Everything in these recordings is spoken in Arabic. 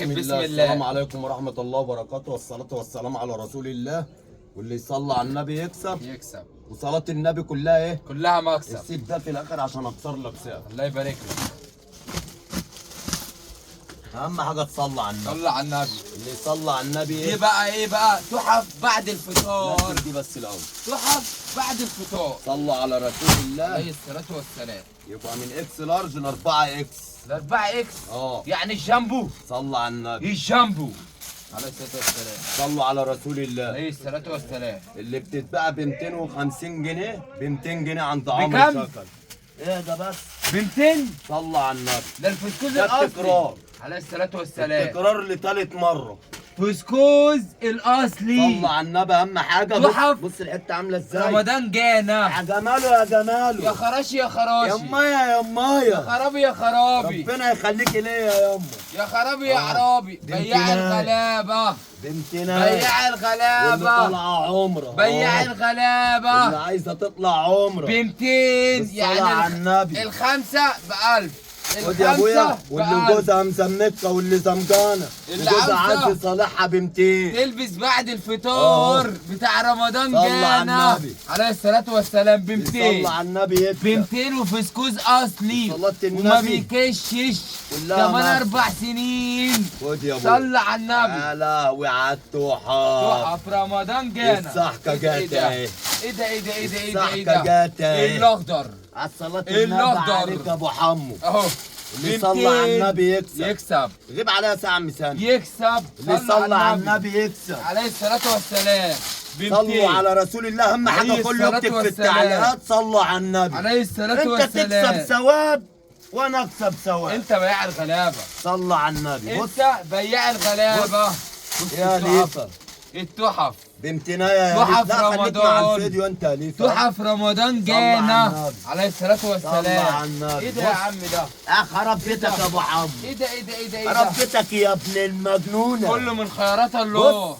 بسم الله. السلام عليكم ورحمة الله وبركاته، والصلاة والسلام على رسول الله. واللي يصلي على النبي يكسب. وصلاة النبي كلها ايه؟ كلها مكسب. السيب ده في الآخر عشان أكسر لك سعر. الله يبارك لك. أهم حاجة تصلي على النبي. صلى على النبي. اللي يصلي على النبي دي ايه؟ بقى ايه بقى؟ تحف بعد الفطار. دي بس الأول. تحف بعد الفطار. صلوا على رسول الله عليه الصلاة والسلام. يبقى من اكس لارج ل 4 اكس. الأربعة إكس. يعني الجامبو. صلوا على النبي. الجامبو. عليه الصلاة والسلام. صلوا على رسول الله. عليه الصلاة والسلام. اللي بتتباع ب 250 جنيه ب 200 جنيه عند عمرو بكام؟ شكل. ايه ده بس؟ ب 200. صلوا على النبي. ده الفسكوز ده الأصلي. التكرار. عليه الصلاة والسلام. تكرار لثالث مرة. فسكوز الأصلي. صلوا على النبي أهم حاجة. تحف. بص الحتة عاملة ازاي. رمضان جانا. يا جماله يا جماله. يا خراشي يا خراشي. يا مايا يا مايا. يا خرابي يا خرابي. ربنا يخليكي ليا يا يما. يا خرابي يا عرابي. بياع الغلابة. بنتنا. بياع واللي الغلابة. طالعة عمرة. بياع اللي الغلابة. عايزة تطلع عمرة. ب 200. بالصلاة على النبي. الخمسة ب1000. خد يا ابويا. واللي ب1000. جوزها مزمكة واللي زمجانة. اللي جوزها عاوزة. عايز صالحها ب 200. تلبس بعد الفطار بتاع رمضان صلى على جانا النبي. عليه الصلاة والسلام ب 200. صلى على النبي ب 200 وفسكوز اصلي صلاة النبي. وما بيكشش. كلها كمان مكسب. 4 سنين. خد يا ابويا. صلى على النبي. يا لهوي على التحف. تقف رمضان جانا. الصحكة جات اهي. ايه ده ايه ده ايه ده ايه ده ايه الصحكة ده؟ جات اهي. ايه الاخضر؟ على الصلاة إيه النبي الأخضر؟ عليك يا ابو حمو. اهو اللي يصلي على النبي يكسب. يكسب غيب عليها ساعة مسامة. يكسب. اللي يصلي على النبي يكسب. عليه الصلاة والسلام. صلوا على رسول الله. اهم حاجة عليه كله الصلاة يكتب في والسلام. التعليقات صلوا على النبي. عليه الصلاة انت والسلام. تكسب ثواب وانا اكسب ثواب. انت بياع الغلابة. صلى على النبي. بص انت بياع الغلابة. بص يا ليفا. التحف. بامتناية يا تحف ليفا. لا خليك مع رمضان. الفيديو انت يا ليفا. تحف رمضان صلى على جانا النبي. عليه الصلاة صلى والسلام. على النبي. ايه ده يا عم ده؟ خرب بيتك يا ابو حمو. ايه ده ايه ده ايه ده ايه خرب ده؟ بيتك يا ابن المجنونة. كله من خيرات الله.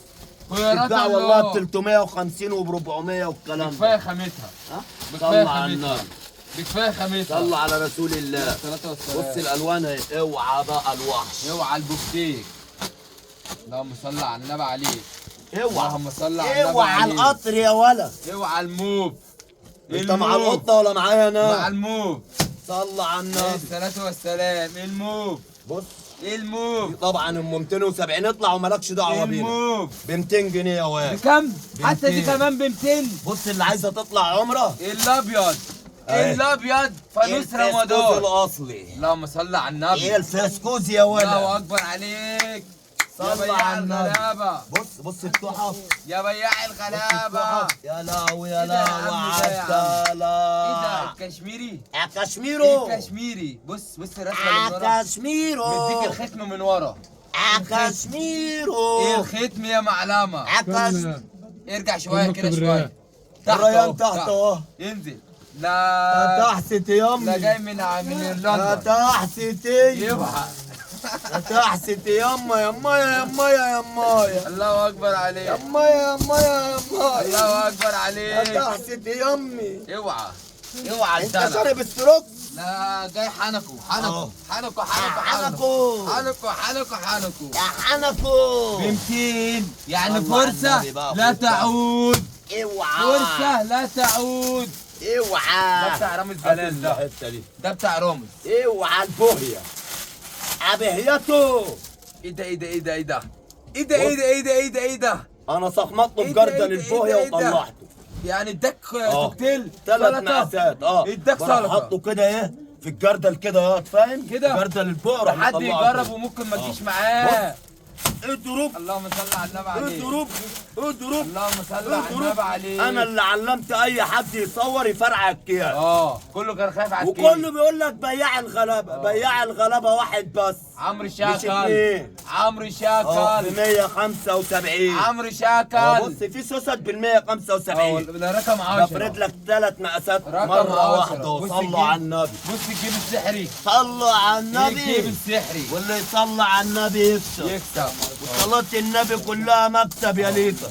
خيرات تتباع والله ب الله. 350 وب 400 والكلام بكفاية ده. خامتها. ها؟ بكفاية صلى على خامتها. النبي. بكفاية خامتها. صلى على رسول الله. الصلاة والسلام. بص الالوان اهي. اوعى بقى الوحش. اوعى البفتيك. اللهم صل على النبي عليه. اوعى. اللهم صل على النبي اوعى عليه. القطر يا ولد. اوعى الموف. انت مع القطه ولا معايا مع انا؟ الموف. صلى على عليه النبي. الصلاة والسلام. الموف. بص الموف. طبعا ام 270 اطلع ومالكش دعوه بينا. الموف. ب 200 جنيه يا واد. بكم؟ حتى دي 200. كمان ب 200. بص اللي عايزه تطلع عمره. الابيض. اهي. الابيض فانوس الفسكوز رمضان. الاصلي. اللهم صل على النبي. ايه الفسكوز يا ولد. الله اكبر عليك. يا صلى بياع على النبي. الغلابة. بص التحف. يا بياع الغلابة. يا لهوي يا إيه ده يا لهوي عم ده يا عم؟ عالدلع. ايه ده الكشميري؟ كشميرو. الكشميري. بص الرسمة اللي من ورا. كشميرو. مديك الختم من ورا. كشميرو. ايه الختم يا معلمة؟ ارجع شوية كده شوية. الريان تحت اهو. انزل. لا تحت يا لا امي. جاي من لندن. تحت يوحى. تحت يما يما يما يما. الله اكبر عليك. يما يما يما. الله اكبر عليك. تحت يمي. اوعى. اوعى انت لسانك. شارب السروك. لا جاي حنكو حنكو أهو. حنكو حنكو. حنكو حنكو حنكو. يا حنكو. ب 200 يعني صلى على فرصة النبي بقى، لا فرصة. تعود. اوعى. فرصة لا تعود. ده اوعى. بتاع رامز جلال ده. الحته دي. ده بتاع رامز. اوعى البوهيه. ابهيته. ايه ده ايه ده ايه ده ايه ده؟ ايه ده ايه ده ايه ده ايه ده ايه ده؟ انا صخمت له إيه ده، إيه بجردل ده، البوهيه إيه ده، إيه ده؟ وطلعته. يعني اداك كوكتيل 3 مقاسات. اداك بروح سلطة. حاطه كده ايه في الجردل كده فاهم كده؟ جردل البوهيه راح حد مطلعه يجرب كده. وممكن ما تجيش معاه. اضرب اللهم صل على النبي عليه. اضرب اضرب. اللهم صل على النبي عليه. انا اللي علمت اي حد يصور يفرقع الكيان. كله كان خايف على وكله بيقول لك بياع الغلابه. بياع الغلابه واحد بس. عمرو مش شاكل. اتنين. عمرو ب شاكل. 175. عمرو شاكل. بص في سوست بال 175. ده رقم 10. بفرد لك 3 مقاسات رقم مره 10. واحده. بص وصلوا الجيب. على النبي. بص الجيب السحري. صلوا على الجيب النبي. السحري. واللي يصلي على النبي يكسب. يكسب. وصلاة النبي كلها مكسب يا ليفا.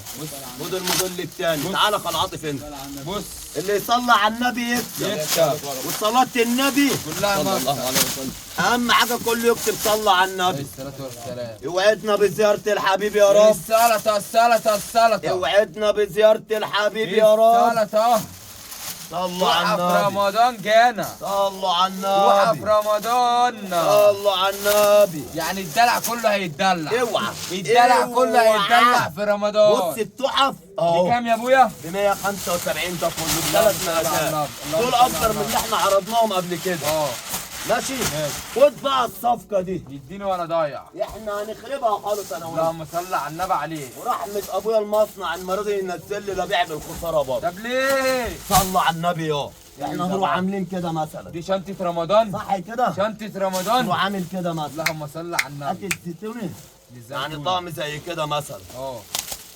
خد الموديل التاني. تعالى خل عاطف انت. بص اللي يصلي على النبي يكسب. وصلاة النبي كلها صلى مكسب. الله عليه وسلم. اهم حاجة كله يكتب صلى على النبي. عليه الصلاة والسلام. اوعدنا بزيارة الحبيب يا رب. السلطة اوعدنا بزيارة الحبيب يا رب. السلطة. صلوا على وقع في النبي. رمضان جانا. صلوا على وقع في النبي. رمضان. صلوا على النبي. يعني الدلع كله هيتدلع. اوعى الدلع كله هيتدلع في رمضان. بص التحف اهو بكام يا ابويا؟ ب 175 ده كله بثلاث مقاسات. الله دول اكتر من اللي احنا عرضناهم قبل كده. ماشي. خد بقى الصفقة دي. يديني وانا ضايع. احنا هنخربها خالص انا وانت. اللهم صل على النبي عليه. ورحمة ابويا المصنع المريض ينزل لي لا بيع بالخسارة برضه. طب ليه؟ صلى على النبي يا احنا نروح عاملين كده مثلا. دي شنطة رمضان؟ صح كده؟ شنطة رمضان؟ نروح عامل كده مثلا. اللهم صل على هات النبي. الزيتوني. يعني الزيتون. طعم زي كده مثلا. اه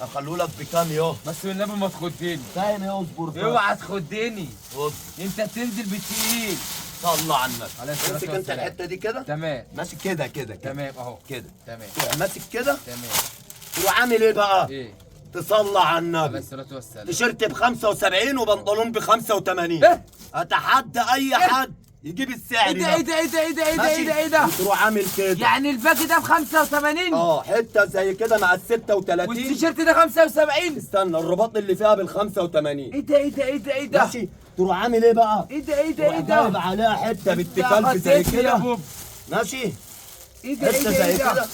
اخلوه لك بكام يوم؟ بس والنبي ما تخدني. فاهم ايه؟ اصبر بقى. اوعى تخدني. اصبر. انت بتنزل بالتقيل. صلى على النبي. عليه الصلاة امسك انت والسلام. الحته دي كده. تمام ماشي كده كده كده. تمام اهو كده. تمام تروح ماسك كده. تمام. تروح عامل ايه بقى؟ ايه؟ تصلى على عليه النبي. الصلاة والسلام. تيشيرت ب 75 وبنطلون ب 85. ايه؟ اتحدى اي حد يجيب السعر ايه ده ايه ده ايه ده ايه ده ايه ده ماشي؟ ايه ده ايه ده؟ وتروح عامل كده. يعني الباقي ده ب 85 حته زي كده مع ال 36. والتيشيرت ده 75. استنى الرباط اللي فيها بال 85. ايه ده ايه ده ايه ده ايه ده؟ ماشي. تروح عامل ايه بقى؟ ايه ده ايه ده تروح ايه جايب ده؟ عليها حته بنت كلب غطيتني زي يا كده. بوب. ماشي. ايه ده ايه حته ده زي ايه كده ده؟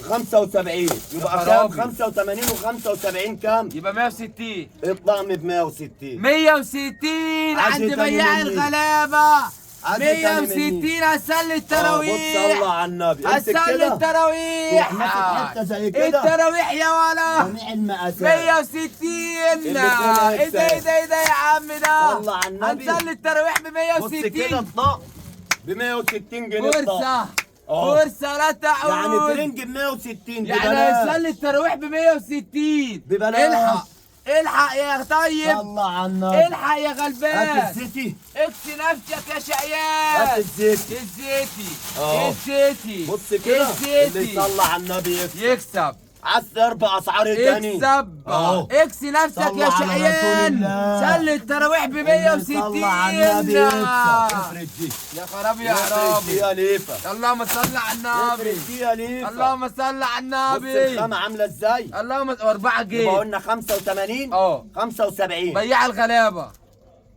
75 يبقى كام؟ خرابي. 85 و75 كام؟ يبقى 160. الطعم ب 160. 160 عايز عند إيه تاني بياع مني؟ الغلابة. عايز إيه تاني مني؟ 160 هصلي بص صلى التراويح. على النبي. امسك هصلي كده. التراويح. تروح ماسك حته زي كده. التراويح يا ولا. جميع المقاسات. 160. اللي ايه ده ايه ده ايه ده يا عم ده؟ صلى على النبي. هنصلي التراويح ب بص كده 160. الطقم ب 160 جنيه الطقم. فرصة أهو. فرصة لا تعود. يعني ترنج ب 160 يعني ببلاش. هيصلي التراويح ب 160. ببلاش. الحق الحق يا طيب. صلى على النبي. الحق يا غلبان. هات الزيتي. اكسي نفسك يا هات شقيان. الزيتي. الزيتي أهو. الزيتي بص كده اللي الزيتي يصلى على النبي يكسب. عايز اربع اسعار تاني. اكسب. أهو. اكسي نفسك صلى يا على رسول شقيان. الله. صلي التراويح ب اللي يصلى على النبي 160. يكسب. افرد دي. يا خرابي يا افرد دي عرابي. يا ليفا. اللهم صل على النبي. افرد دي يا ليفا. اللهم صل على بص النبي. الخامة عاملة ازاي؟ اللهم 4 يبقى جنيه. قلنا 85 75. بياع الغلابه.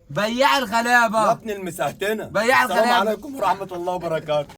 بياع يا الغلابه. ابن المسهتنة. بياع السلام الغلابة. عليكم ورحمة الله وبركاته.